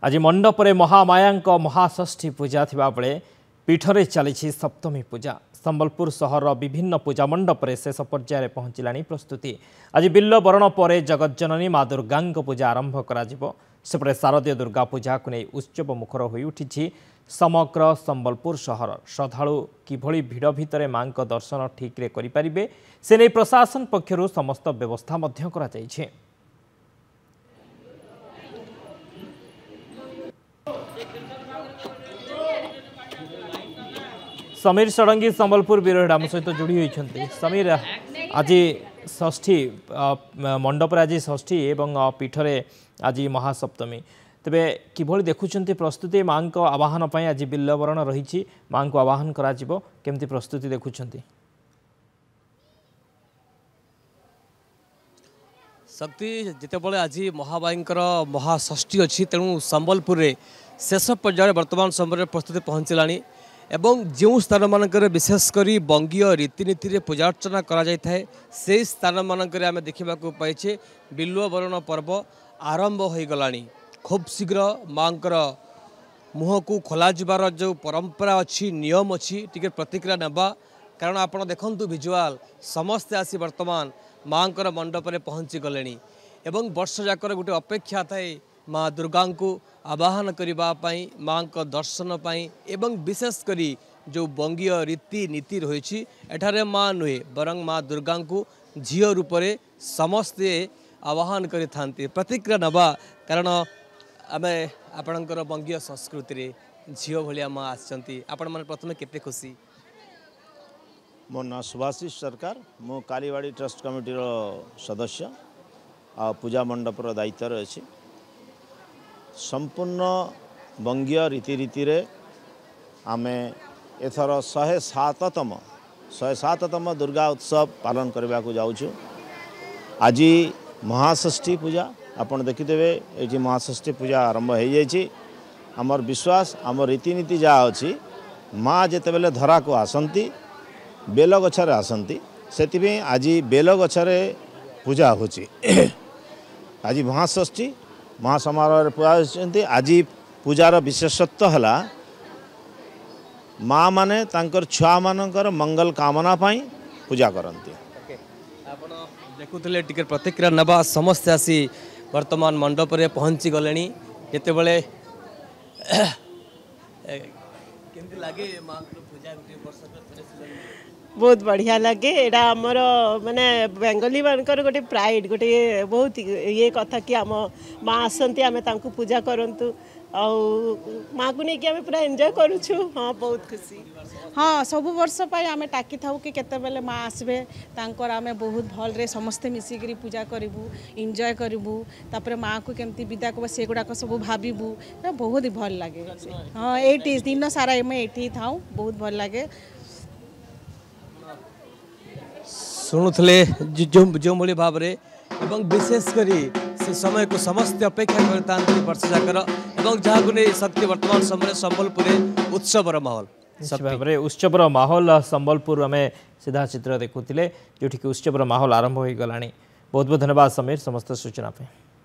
आज मंडपरे महामाया महाषष्ठी पूजा थिबा बेले पीठरे चली सप्तमी पूजा। संबलपुर सहर विभिन्न पूजा मंडपरे शेष पर्यायर पहुंचलानी प्रस्तुति। आज बिल्ल बरण पर जगज्जननी माँ दुर्गा पूजा आरंभ करा सेपटे शारदीय दुर्गा पूजा को नहीं उत्सव मुखर हो उठी समग्र संबलपुर सहर। श्रद्धालु किभली भिड़ भितर मां दर्शन ठीक रे करि परिबे से नहीं प्रशासन पक्षरु समस्त व्यवस्था मध्य करा जायछि। समीर षडंगी संबलपुर ब्यूरो आम सहित जोड़ी होती। समीर आज षष्ठी मंडप आज षष्ठी एवं पीठरे आज महासप्तमी तेबे किभली देखुंत प्रस्तुति मां को आवाहन पर आज बिल्लवरण रही मां को आवाहन केमती प्रस्तुति देखुंत शक्ति जितेबाला आज महामाईंकर महाषष्ठी अच्छी तेणु संबलपुर में शेष पर्यायर वर्तमान समय प्रस्तुति पहुँचलानी एवं जो स्थान मानक विशेषकर बंगीय रीतिनीति रे पूजा अर्चना करा जाय थाए से स्थान मानक आम देखा पाइछे बिल्ववरण पर्व आरंभ हो गलानी। खूब शीघ्र मांकर मुह को खोल जबार जो परंपरा अच्छी नियम अच्छी टिके प्रतिक्रिया नेबा कारण आपण देखंतु विजुआल समस्ते आसी वर्तमान मांकर मंडपरे पहुँची गले एवं वर्ष जाकर गोटे अपेक्षा थाए माँ दुर्गा को आवाहन करने माँ का दर्शन पाई एवं विशेषकर जो बंगीय रीति नीति रही एठारे माँ नुहे बरंग माँ दुर्गा को झील रूप से समस्ते आवाहन करि थांती प्रतिक्रिया नवा कारण आम आपणकर बंगीय संस्कृति रे झील भाया माँ आसचंती आपण माने प्रथमे केते खुशी। मो ना सुभाषिष सरकार मो कालीवाड़ी ट्रस्ट कमिटी सदस्य आ पूजा मंडपर दायित्व अच्छी संपूर्ण बंगीय रीतिरीति रे आमे एथर 107तम दुर्गा उत्सव पालन करने को जाऊँ। आज महाषष्ठी पूजा आपन देखिदेवे ये महाषष्ठी पूजा आरंभ हो जाए। आमर विश्वास आम रीतिनीति जहाँ अच्छी माँ जितेबले धरा को आसती बेल गछरे आसती से आज बेल गछरे पूजा होची। आज महाषष्ठी महासमारोह पूजा आज पूजार विशेषत्व है माँ माने तांकर छुआ मानकर मंगल कामना पाई पूजा करती। देखुले टिके प्रतिक्रिया नवा समस्त आसी वर्तमान मंडप रे पहुँची गले जितेबले केमती लागे माँ पूजा बहुत बढ़िया लगे। एटा आमर माने बेंगली मानकर गोटे प्राइड गोटे बहुत ये कथा कि आम माँ आसती आम तांको पूजा करंतु माँ को लेकिन आम पूरा एंजॉय करूछु। हाँ बहुत खुशी। हाँ सब वर्ष पाई आम टाकी थाउ कि केते बेले माँ आसबे तांकर आम बहुत भल रे समस्ते मिसिकरी पूजा करिवु एंजॉय करिवु तापर माँ को केमती विदा को से गुडा को सब भाबिबु बहुत ही भल लागे। हाँ एटी दिन सारा एमे एटी थाउ बहुत भल लागे। शुणुले जो भाई भाव में एवं विशेषकर से समय को समस्त अपेक्षा करता वर्ष जाकर एवं जहाँ को नहीं शक्ति वर्तमान समय संबलपुर उत्सवर माहौल भाव में उत्सवर माहौल संबलपुर आम सीधा चित्र देखुले जो उत्सवर माहौल आरंभ हो गलानी। बहुत बहुत धन्यवाद समीर समस्त सूचना पे।